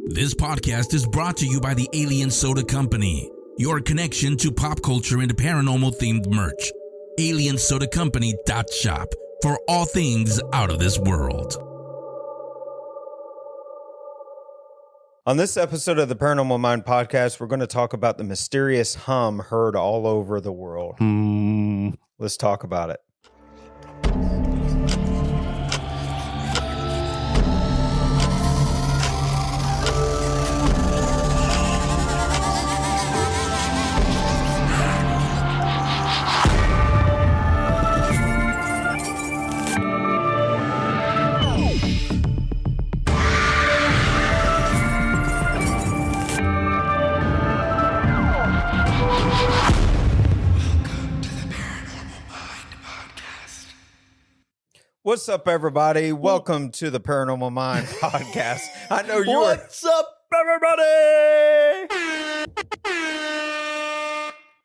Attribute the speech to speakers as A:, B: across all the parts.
A: This podcast is brought to you by the Alien Soda Company, your connection to pop culture and paranormal-themed merch. AlienSodaCompany.shop for all things out of this world.
B: On this episode of the Paranormal Mind podcast, we're going to talk about the mysterious hum heard all over the world. Let's talk about it. What's up, everybody? Welcome to the Paranormal Mind podcast. I know you
C: What's up, everybody?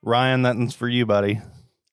C: Ryan, that one's for you, buddy.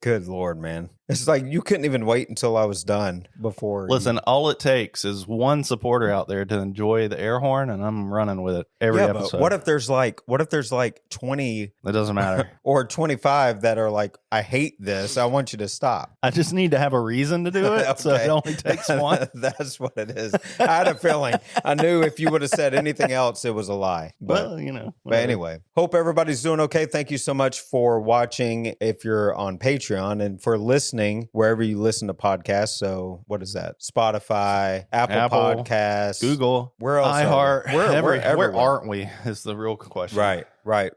B: Good Lord, man. It's like you couldn't even wait until I was done before.
C: Listen, all it takes is one supporter out there to enjoy the air horn, and I'm running with it every episode.
B: But what if there's like 20
C: It doesn't matter.
B: or 25 that are like, I hate this. I want you to stop.
C: I just need to have a reason to do it,
B: Okay.
C: so it only takes one.
B: That's what it is. I had a feeling. I knew if you would have said anything else, it was a lie. But,
C: Well, you know.
B: but anyway, hope everybody's doing okay. Thank you so much for watching if you're on Patreon and for listening wherever you listen to podcasts. So what is that? Spotify, Apple Podcasts,
C: Google,
B: where else?
C: iHeart.
B: We're
C: Where
B: everywhere.
C: aren't we is the real question.
B: Right.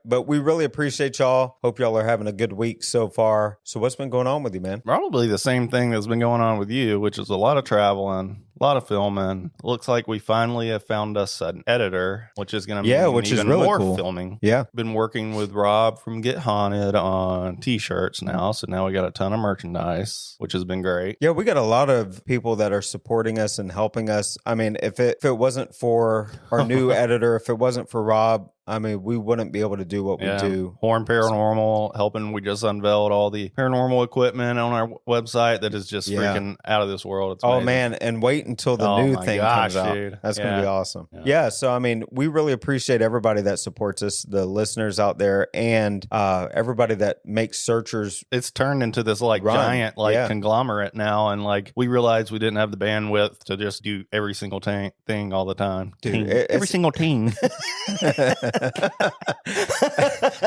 B: But we really appreciate y'all. Hope y'all are having a good week so far. So what's been going on with you, man?
C: Probably the same thing that's been going on with you, which is a lot of traveling, a lot of filming. Looks like we finally have found us an editor, which is going to mean
B: which is
C: even
B: really
C: more
B: cool.
C: filming.
B: Yeah.
C: Been working with Rob from Get Haunted on t-shirts now, so now we got a ton of merchandise, which has been great.
B: Yeah, we got a lot of people that are supporting us and helping us. I mean, if it wasn't for our new editor, if it wasn't for Rob, I mean, we wouldn't be able to do what we do.
C: Horn Paranormal helping. We just unveiled all the paranormal equipment on our website that is just freaking out of this world. It's amazing.
B: Man, and wait until the new thing comes out.
C: Dude.
B: That's going to be awesome. Yeah, so I mean, we really appreciate everybody that supports us, the listeners out there, and everybody that makes searchers.
C: It's turned into this like giant conglomerate now, and like we realized we didn't have the bandwidth to just do every single thing all the time.
B: Dude,
C: every single team.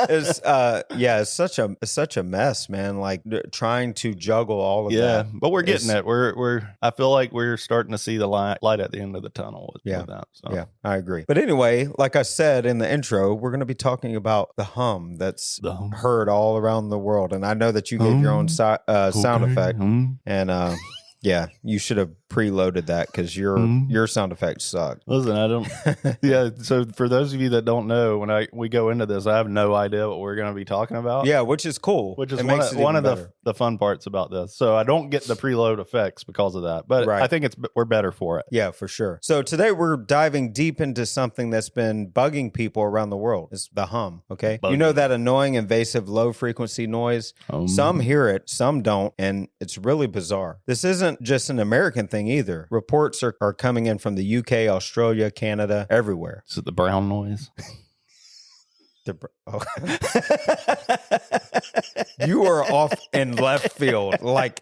B: It's such a mess, man. Like trying to juggle all of that.
C: Yeah, but we're getting it. I feel like we're starting to see the light at the end of the tunnel with that. So.
B: Yeah, I agree. But anyway, like I said in the intro, we're going to be talking about the hum that's heard all around the world. And I know that you gave your own sound effect, and yeah, you should have preloaded that because your sound effects suck.
C: Listen, I don't. Yeah, so for those of you that don't know, when we go into this, I have no idea what we're going to be talking about.
B: Yeah, which is cool.
C: Which is one of the fun parts about this. So I don't get the preload effects because of that, but I think we're better for it.
B: Yeah, for sure. So today we're diving deep into something that's been bugging people around the world. It's the hum. Okay, you know that annoying, invasive, low frequency noise. Some hear it, some don't, and it's really bizarre. This isn't just an American thing either. Reports are coming in from the UK, Australia, Canada, everywhere.
C: Is it the brown noise?
B: You are off in left field. Like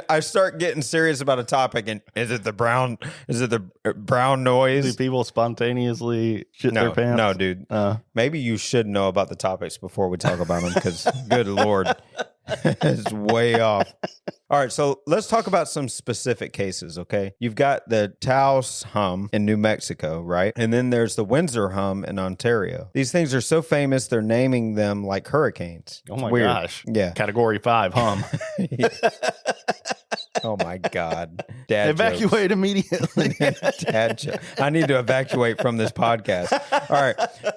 B: I start getting serious about a topic, and is it the brown noise?
C: Do people spontaneously shit their pants?
B: No, dude. Maybe you should know about the topics before we talk about them, because good Lord, it's way off. All right, so let's talk about some specific cases, okay? You've got the Taos hum in New Mexico, right? And then there's the Windsor hum in Ontario. These things are so famous, they're naming them like hurricanes.
C: Oh my gosh.
B: Yeah.
C: Category 5 hum.
B: Oh my God. Dad
C: Evacuate
B: jokes.
C: Immediately.
B: Dad joke. I need to evacuate from this podcast. All right.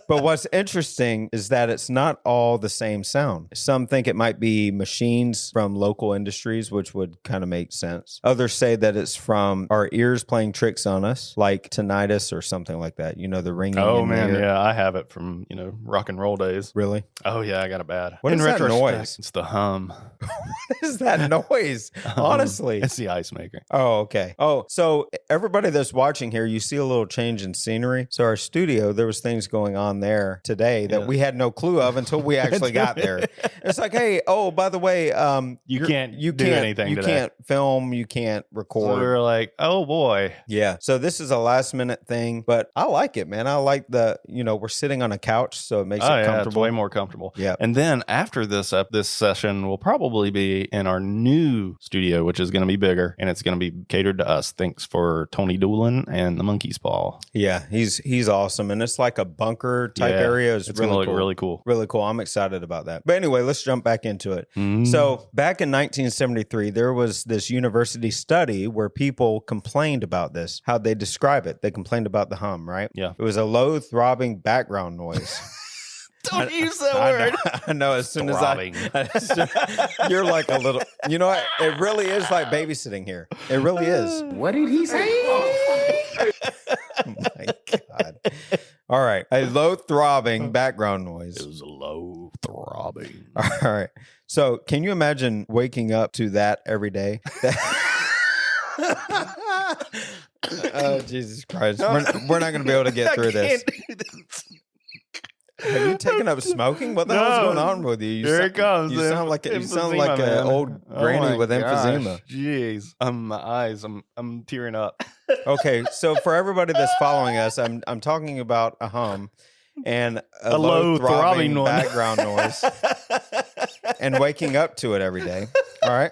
B: But what's interesting is that it's not all the same sound. Some think it might be machines from local industries, which would kind of make sense. Others say that it's from our ears playing tricks on us, like tinnitus or something like that. You know, the ringing.
C: Oh
B: in the
C: man,
B: ear.
C: yeah, I have it from rock and roll days.
B: Really?
C: Oh yeah, I got it bad.
B: What is that noise?
C: It's the hum.
B: What is that noise? Honestly. really?
C: It's the ice maker.
B: Oh, okay. Oh, so everybody that's watching here, you see a little change in scenery. So our studio, there was things going on there today that we had no clue of until we actually got there. It's like, hey, oh, by the way,
C: you can't do anything.
B: You
C: today.
B: can't film. You can't record.
C: So we were like, oh boy.
B: Yeah. So this is a last minute thing, but I like it, man. I like we're sitting on a couch, so it makes it comfortable.
C: It's way more comfortable.
B: Yeah.
C: And then after this session will probably be in our new studio, which is going to be bigger, and it's going to be catered to us. Thanks for Tony Doolin and the Monkey's Paw.
B: Yeah, he's awesome, and it's like a bunker type area. It's really
C: going to look
B: cool.
C: really cool.
B: Really cool. I'm excited about that. But anyway, let's jump back into it.
C: Mm.
B: So back in 1973, there was this university study where people complained about this. How'd they describe it? They complained about the hum, right?
C: Yeah.
B: It was a low throbbing background noise.
C: Don't use that word.
B: I know. As soon
C: Throbbing.
B: you're like a little, you know what? It really is like babysitting here. It really is.
D: What did he say?
B: Oh my God. All right. A low throbbing background noise.
C: It was a low throbbing.
B: All right. So can you imagine waking up to that every day? Oh, Jesus Christ. We're not going to be able to get through this. Have you taken up smoking? What the hell's going on with you?
C: Here it comes.
B: You sound like an
C: man.
B: old granny with emphysema.
C: Jeez, my eyes. I'm tearing up.
B: Okay, so for everybody that's following us, I'm talking about a hum and a low throbbing
C: noise.
B: background noise, and waking up to it every day. All right.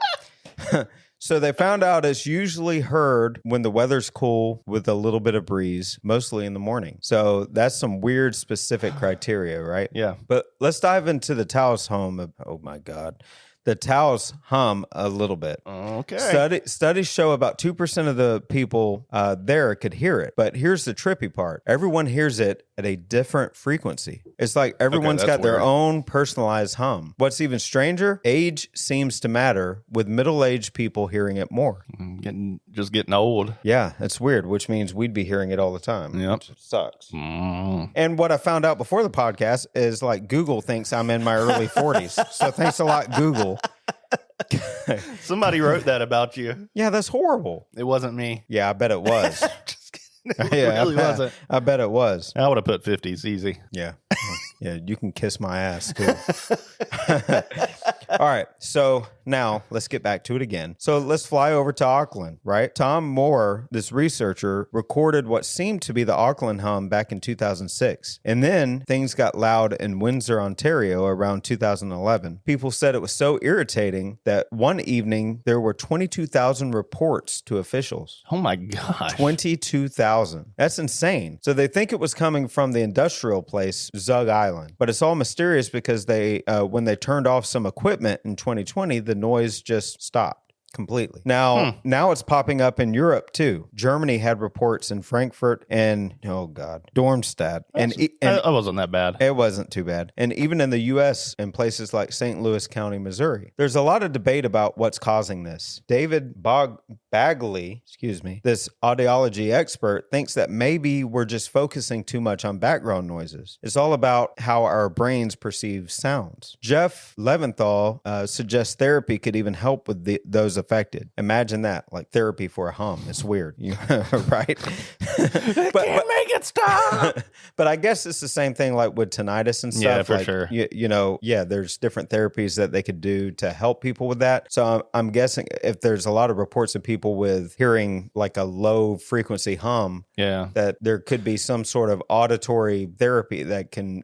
B: So they found out it's usually heard when the weather's cool with a little bit of breeze, mostly in the morning. So that's some weird specific criteria, right?
C: Yeah.
B: But let's dive into the Taos hum. Oh my God. The Taos hum a little bit.
C: Okay.
B: Studies show about 2% of the people there could hear it. But here's the trippy part. Everyone hears it at a different frequency. It's like everyone's got their own personalized hum. What's even stranger, age seems to matter, with middle-aged people hearing it more.
C: Just getting old.
B: Yeah, it's weird, which means we'd be hearing it all the time.
C: Yep.
B: Which sucks.
C: Mm.
B: And what I found out before the podcast is like Google thinks I'm in my early 40s. So thanks a lot, Google.
C: Somebody wrote that about you.
B: Yeah, that's horrible.
C: It wasn't me.
B: Yeah, I bet it was.
C: Just kidding. It
B: Yeah,
C: really wasn't.
B: I bet it was.
C: I would have put 50s easy.
B: Yeah. Yeah, you can kiss my ass too. All right. So now let's get back to it again. So let's fly over to Auckland, right? Tom Moore, this researcher, recorded what seemed to be the Auckland hum back in 2006. And then things got loud in Windsor, Ontario around 2011. People said it was so irritating that one evening there were 22,000 reports to officials.
C: Oh my gosh.
B: 22,000. That's insane. So they think it was coming from the industrial place, Zug Island. But it's all mysterious because they, when they turned off some equipment in 2020, the noise just stopped completely. Now it's popping up in Europe too. Germany had reports in Frankfurt and, oh God, Darmstadt. And
C: it wasn't that bad.
B: It wasn't too bad. And even in the U.S. in places like St. Louis County, Missouri, there's a lot of debate about what's causing this. David Bagley, this audiology expert, thinks that maybe we're just focusing too much on background noises. It's all about how our brains perceive sounds. Jeff Leventhal suggests therapy could even help with those affected. Imagine that, like therapy for a hum. It's weird, right?
C: Can't make it stop.
B: But I guess it's the same thing like with tinnitus and stuff.
C: Yeah, for
B: like,
C: sure.
B: There's different therapies that they could do to help people with that. So I'm guessing if there's a lot of reports of people with hearing like a low frequency hum, that there could be some sort of auditory therapy that can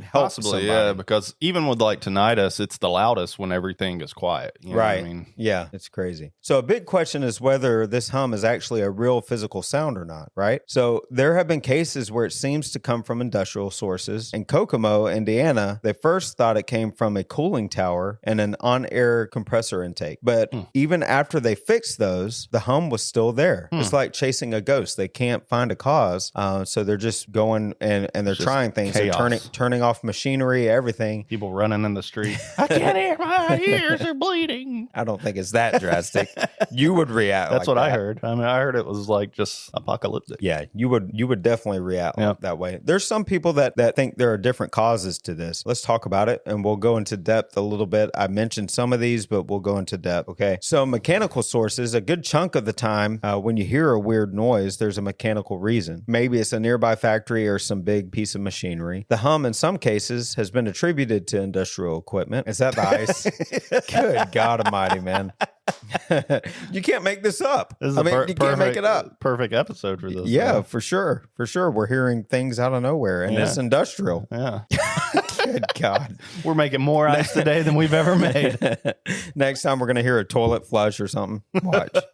B: help.
C: Possibly,
B: somebody.
C: yeah, because even with like tinnitus, it's the loudest when everything is quiet. You know
B: right.
C: what I mean?
B: Yeah, it's crazy. So a big question is whether this hum is actually a real physical sound or not, right? So there have been cases where it seems to come from industrial sources. In Kokomo, Indiana, they first thought it came from a cooling tower and an on-air compressor intake. But even after they fixed those, the hum was still there. It's like chasing a ghost. They can't find a cause. So they're just going and they're trying things.
C: Chaos.
B: They're turning off machinery, everything.
C: People running in the street. I can't hear. My ears are bleeding.
B: I don't think it's that that drastic. You would react.
C: That's
B: like
C: what I
B: that.
C: heard. I mean, I heard it was like just apocalyptic.
B: Yeah, you would definitely react
C: Yeah.
B: that way. There's some people that think there are different causes to this. Let's talk about it, and we'll go into depth a little bit. I mentioned some of these, but we'll go into depth. Okay, so mechanical sources. A good chunk of the time, when you hear a weird noise, there's a mechanical reason. Maybe it's a nearby factory or some big piece of machinery. The hum, in some cases, has been attributed to industrial equipment. Is that the ice? Good God Almighty, man! You can't make this up.
C: This is
B: you can't make it up.
C: Perfect episode for this.
B: Yeah,
C: though.
B: for sure. For sure. We're hearing things out of nowhere, and
C: Yeah.
B: it's industrial.
C: Yeah.
B: Good God.
C: We're making more ice today than we've ever made.
B: Next time, we're going to hear a toilet flush or something. Watch. All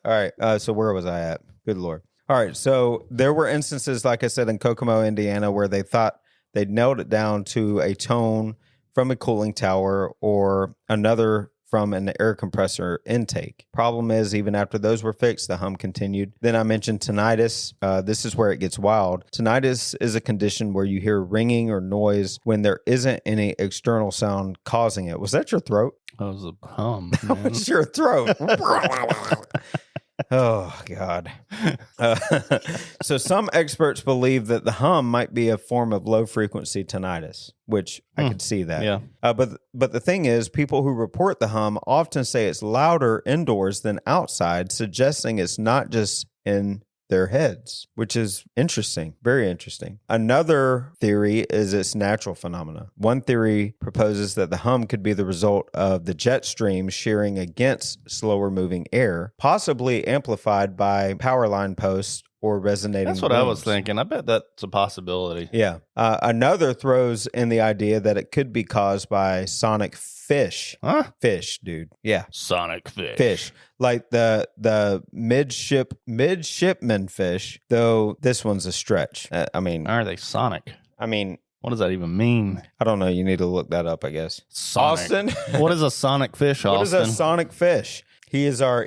B: right. So where was I at? Good Lord. All right. So there were instances, like I said, in Kokomo, Indiana, where they thought they'd nailed it down to a tone from a cooling tower or another from an air compressor intake. Problem is, even after those were fixed, the hum continued. Then I mentioned tinnitus. This is where it gets wild. Tinnitus is a condition where you hear ringing or noise when there isn't any external sound causing it. Was that your throat?
C: That was a hum.
B: That
C: Man.
B: was your throat. Oh, God. So some experts believe that the hum might be a form of low-frequency tinnitus, which I could see that.
C: Yeah.
B: But the thing is, people who report the hum often say it's louder indoors than outside, suggesting it's not just in their heads, which is interesting, very interesting. Another theory is its natural phenomena. One theory proposes that the hum could be the result of the jet stream shearing against slower moving air, possibly amplified by power line posts or resonating
C: That's what I was
B: booms.
C: thinking. I bet that's a possibility.
B: Yeah. Another throws in the idea that it could be caused by sonic fish.
C: Huh?
B: Fish, dude. Yeah.
C: Sonic fish.
B: Fish. Like the midshipman fish, though this one's a stretch. I mean,
C: Are they sonic?
B: what
C: What does that even mean?
B: I don't know. You need to look that up, I guess.
C: Sonic.
B: Austin?
C: What is a sonic fish, Austin?
B: What is a sonic fish? He is our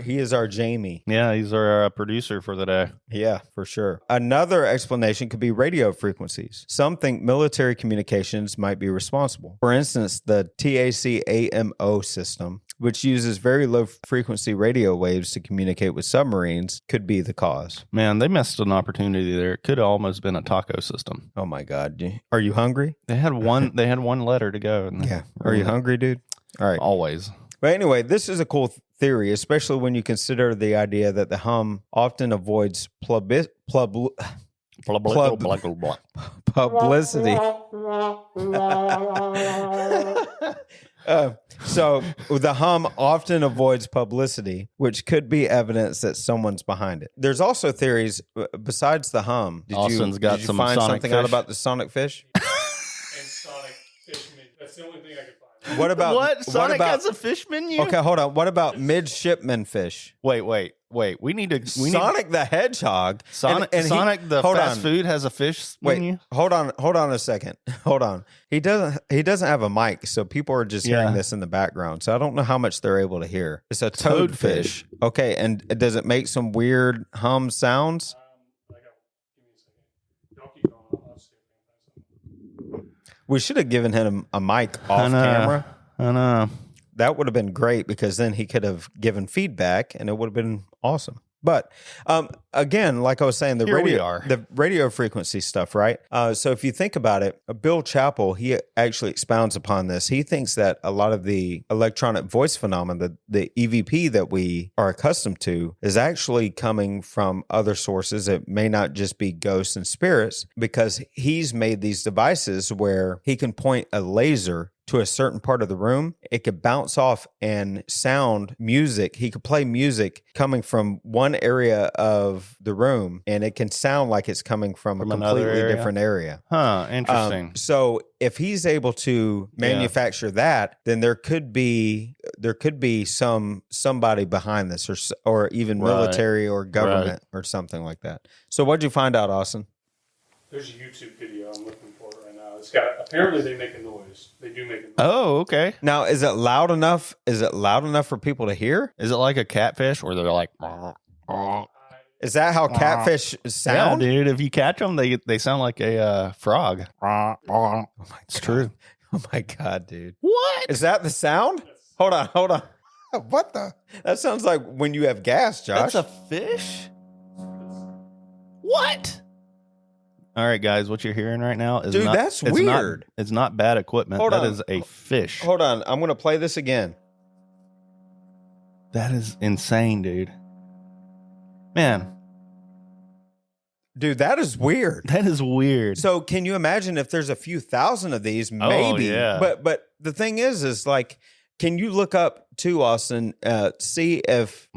B: Jamie.
C: Yeah, he's our producer for the day.
B: Yeah, for sure. Another explanation could be radio frequencies. Some think military communications might be responsible. For instance, the TAC-AMO system, which uses very low frequency radio waves to communicate with submarines, could be the cause.
C: Man, they missed an opportunity there. It could have almost been a taco system.
B: Oh my God. Are you hungry?
C: They had one letter to go. And
B: Yeah. Are you hungry, dude? All right.
C: Always.
B: But anyway, this is a cool theory, especially when you consider the idea that the hum often avoids publicity. So the hum often avoids publicity, which could be evidence that someone's behind it. There's also theories besides the hum.
C: Austin's got
B: did you
C: some
B: find
C: sonic
B: something out
C: fish.
B: about the sonic fish?
D: And Sonic Fishman. That's the only thing I could find.
B: What about
C: What? Sonic
B: about,
C: has a fish menu?
B: Okay, hold on. What about midshipman fish?
C: Wait. We need
B: Sonic the Hedgehog.
C: Sonic,
B: and he-
C: Sonic the
B: hold
C: fast
B: on.
C: food has a fish
B: Wait,
C: menu?
B: hold on a second. Hold on. He doesn't have a mic, so people are just hearing
C: Yeah.
B: this in the background. So I don't know how much they're able to hear. It's a toadfish. Okay, and does it make some weird hum sounds?
D: Give me a second. Y'all keep going. I'll see if I can find something.
B: We should have given him a mic off
C: know.
B: camera.
C: I know.
B: That would have been great because then he could have given feedback and it would have been awesome. But again, like I was saying,
C: Here we are.
B: the radio frequency stuff, right? So if you think about it, Bill Chappell, he actually expounds upon this. He thinks that a lot of the electronic voice phenomena, the EVP that we are accustomed to, is actually coming from other sources. It may not just be ghosts and spirits, because he's made these devices where he can point a laser to a certain part of the room. It could bounce off and sound music. He could play music coming from one area of the room, and it can sound like it's coming from a
C: another
B: completely
C: area?
B: different area.
C: Huh, interesting.
B: So if he's able to manufacture that, then there could be somebody behind this, or even
C: Right.
B: military or government or something like that. So what'd you find out, Austin?
D: There's a YouTube video I'm looking for right now. It's got, apparently they make a noise. They do make a noise.
C: Oh, okay.
B: Now, is it loud enough? Is it loud enough for people to hear?
C: Is it like a catfish where they're like,
B: Is that how catfish sound?
C: yeah, dude, if you catch them, they sound like a frog.
B: Oh my
C: It's
B: God.
C: true.
B: Oh my God, dude.
C: What?
B: Is that the sound? Hold on. What the? That sounds like when you have gas, Josh.
C: That's a fish? What? All right, guys, what you're hearing right now is
B: Dude, that's weird.
C: It's not bad equipment.
B: Hold
C: That
B: on.
C: is a fish.
B: Hold on. I'm going to play this again.
C: That is insane, dude. Man,
B: Dude, that is weird.
C: that is weird.
B: So can you imagine if there's a few thousand of these? Maybe.
C: yeah.
B: But the thing is like, can you look up too, Austin, see if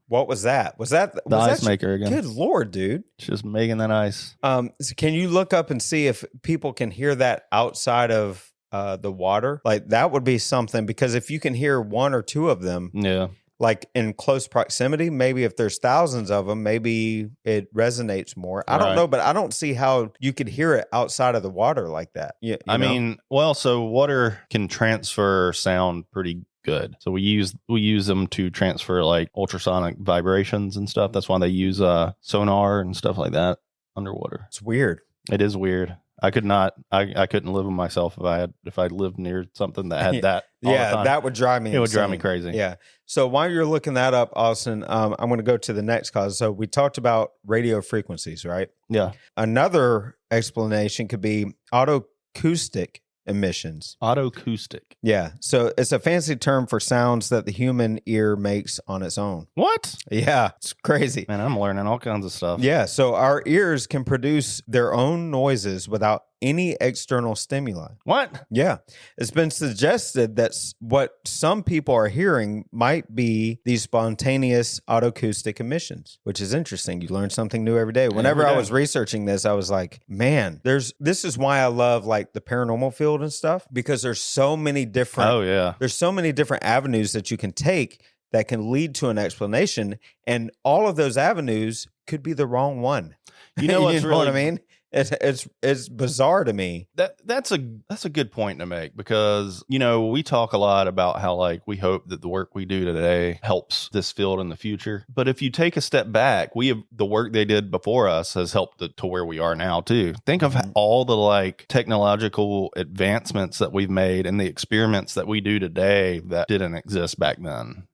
B: what was that? Was that
C: The ice maker again.
B: Good Lord, dude.
C: Just making that ice.
B: So can you look up and see if people can hear that outside of the water? Like that would be something, because if you can hear one or two of them,
C: Yeah.
B: like in close proximity, maybe if there's thousands of them, maybe it resonates more. I don't
C: Right.
B: know, but I don't see how you could hear it outside of the water like that. You
C: I
B: know?
C: mean, well, so water can transfer sound pretty good. So we use them to transfer like ultrasonic vibrations and stuff. That's why they use sonar and stuff like that underwater.
B: It's weird.
C: It is weird. I couldn't live with myself if I lived near something that had that. all the
B: Yeah,
C: time.
B: that would drive me
C: It would drive me
B: insane.
C: crazy.
B: Yeah. So while you're looking that up, Austin, I'm going to go to the next cause. So we talked about radio frequencies, right?
C: Yeah.
B: Another explanation could be autoacoustic emissions.
C: Autoacoustic.
B: Yeah. So it's a fancy term for sounds that the human ear makes on its own.
C: What?
B: Yeah. It's crazy.
C: Man, I'm learning all kinds of stuff.
B: Yeah. So our ears can produce their own noises without any external stimuli.
C: What?
B: Yeah. It's been suggested that what some people are hearing might be these spontaneous autoacoustic emissions, which is interesting. You learn something new every day. Whenever
C: Every
B: I
C: day.
B: was researching this, I was like, man, this is why I love like the paranormal field and stuff, because there's so many different
C: Oh yeah.
B: there's so many different avenues that you can take that can lead to an explanation, and all of those avenues could be the wrong one.
C: You know what's
B: what I
C: really-
B: mean? It's bizarre to me.
C: That's a good point to make, because we talk a lot about how like we hope that the work we do today helps this field in the future. But if you take a step back, the work they did before us has helped it to where we are now too. Think of all the like technological advancements that we've made and the experiments that we do today that didn't exist back then,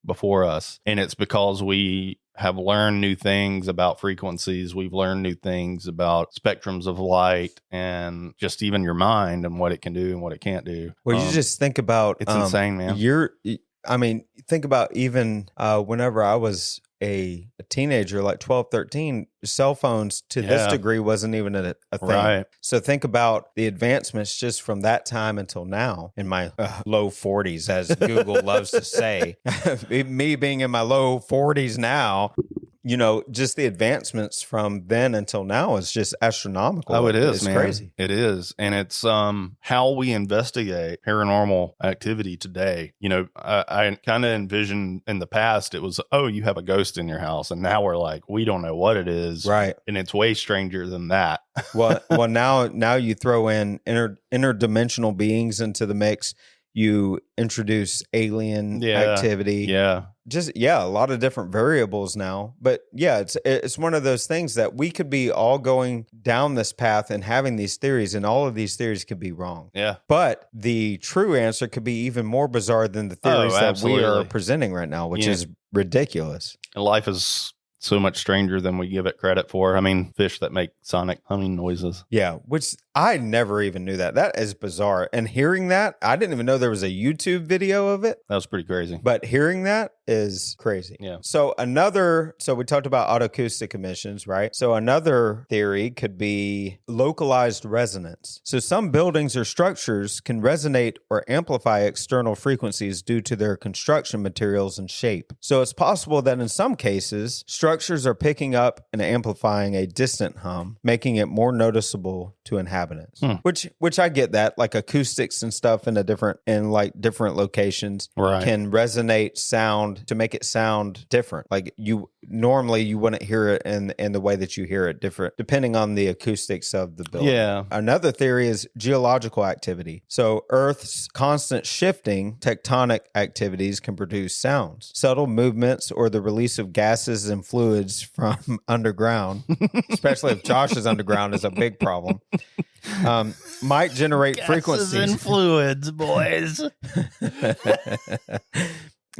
C: before us. And it's because we have learned new things about frequencies. We've learned new things about spectrums of light and just even your mind and what it can do and what it can't do.
B: Well, you just think about
C: it's insane, man.
B: Think about even whenever I was a teenager, like 12, 13, cell phones to this
C: Yeah.
B: degree wasn't even a thing.
C: Right.
B: So think about the advancements just from that time until now, in my low 40s, as Google loves to say. Me being in my low 40s now, just the advancements from then until now is just astronomical.
C: Oh, it is,
B: It's
C: man.
B: crazy.
C: It is. And it's how we investigate paranormal activity today. I kind of envisioned in the past, it was, oh, you have a ghost in your house. And now we're like, we don't know what it is.
B: Right.
C: And it's way stranger than that.
B: Well, now you throw in interdimensional beings into the mix. You introduce alien activity.
C: Yeah.
B: A lot of different variables now. But yeah, it's one of those things that we could be all going down this path and having these theories, and all of these theories could be wrong.
C: Yeah.
B: But the true answer could be even more bizarre than the theories that we are
C: absolutely.
B: presenting right now, which
C: Yeah.
B: is ridiculous.
C: Life is so much stranger than we give it credit for. I mean, fish that make sonic humming noises.
B: Yeah, which I never even knew that. That is bizarre. And hearing that, I didn't even know there was a YouTube video of it.
C: That was pretty crazy.
B: But hearing that is crazy.
C: Yeah.
B: So we talked about autoacoustic emissions, right? So another theory could be localized resonance. So some buildings or structures can resonate or amplify external frequencies due to their construction materials and shape. So it's possible that in some cases, structures are picking up and amplifying a distant hum, making it more noticeable to inhabitants. Which I get that, like acoustics and stuff in different locations
C: Right.
B: can resonate sound to make it sound different. Like you wouldn't hear it in the way that you hear it different, depending on the acoustics of the building.
C: Yeah.
B: Another theory is geological activity. So Earth's constant shifting tectonic activities can produce sounds. Subtle movements or the release of gases and fluids from underground, especially if Josh is underground, is a big problem. might generate
C: Gases
B: frequencies
C: and fluids, boys.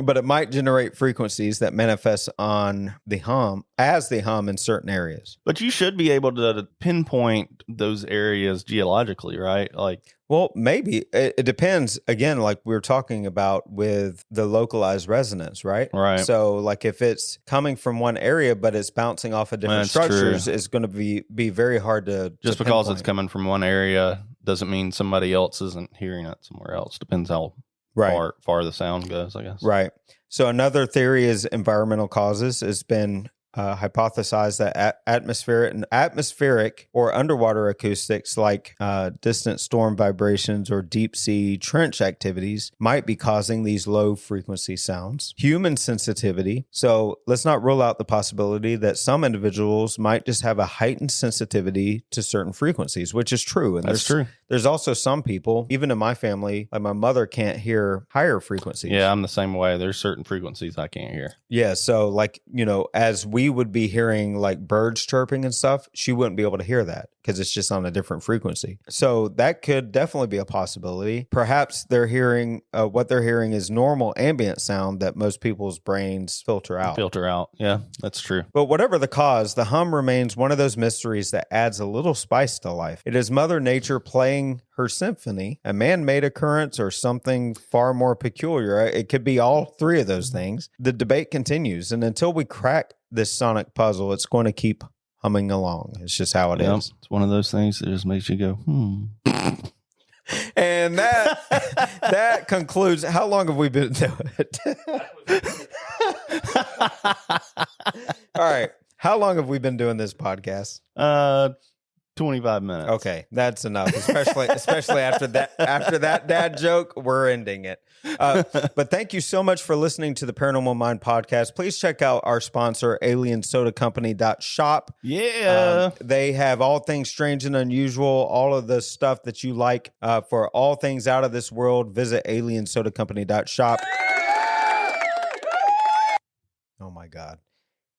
B: but it might generate frequencies that manifest on the hum as the hum in certain areas.
C: But you should be able to pinpoint those areas geologically, right? Like,
B: Well, maybe it depends. Again, like we were talking about with the localized resonance, right?
C: Right.
B: So, like if it's coming from one area but it's bouncing off of different
C: That's
B: structures,
C: true.
B: it's going to be very hard to
C: just
B: to
C: because
B: pinpoint.
C: it's coming from one area doesn't mean somebody else isn't hearing it somewhere else. Depends how
B: right.
C: far the sound goes, I guess.
B: Right. So another theory is environmental causes. Has been hypothesized that atmospheric or underwater acoustics like distant storm vibrations or deep sea trench activities might be causing these low frequency sounds. Human sensitivity. So let's not rule out the possibility that some individuals might just have a heightened sensitivity to certain frequencies, which is true. And
C: That's true.
B: There's also some people, even in my family, like my mother can't hear higher frequencies.
C: Yeah, I'm the same way. There's certain frequencies I can't hear.
B: Yeah. So like, as we would be hearing like birds chirping and stuff, she wouldn't be able to hear that because it's just on a different frequency. So that could definitely be a possibility. Perhaps they're hearing, what they're hearing is normal ambient sound that most people's brains filter out.
C: Yeah, that's true.
B: But whatever the cause, the hum remains one of those mysteries that adds a little spice to life. It is Mother Nature playing her symphony, a man-made occurrence, or something far more peculiar. It could be all three of those things. The debate continues, and until we crack this sonic puzzle, it's going to keep humming along. It's just how it is.
C: It's one of those things that just makes you go,
B: And that concludes. How long have we been doing it? All right. How long have we been doing this podcast?
C: 25 minutes.
B: Okay, that's enough. Especially after that dad joke, we're ending it. But thank you so much for listening to the Paranormal Mind podcast. Please check out our sponsor, aliensodacompany.shop.
C: Yeah.
B: They have all things strange and unusual, all of the stuff that you like for all things out of this world. Visit aliensodacompany.shop. Oh my God.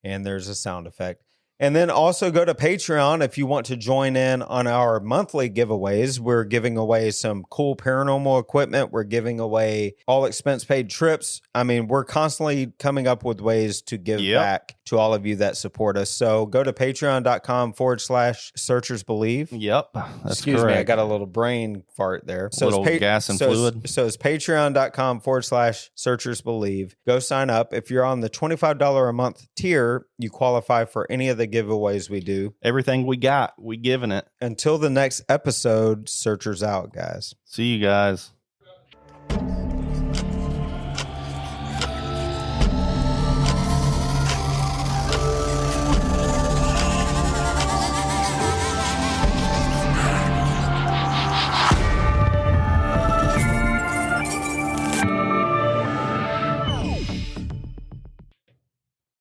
B: And there's a sound effect. And then also go to Patreon if you want to join in on our monthly giveaways. We're giving away some cool paranormal equipment. We're giving away all expense paid trips. I mean, we're constantly coming up with ways to give back to all of you that support us. So go to patreon.com/searchersbelieve.
C: Yep. That's
B: Excuse
C: correct.
B: me, I got a little brain fart there. So
C: little gas and fluid.
B: So it's patreon.com/searchersbelieve. Go sign up. If you're on the $25 a month tier, you qualify for any of the giveaways we do.
C: Everything we got, we giving it.
B: Until the next episode, Searchers out, guys.
C: See you guys.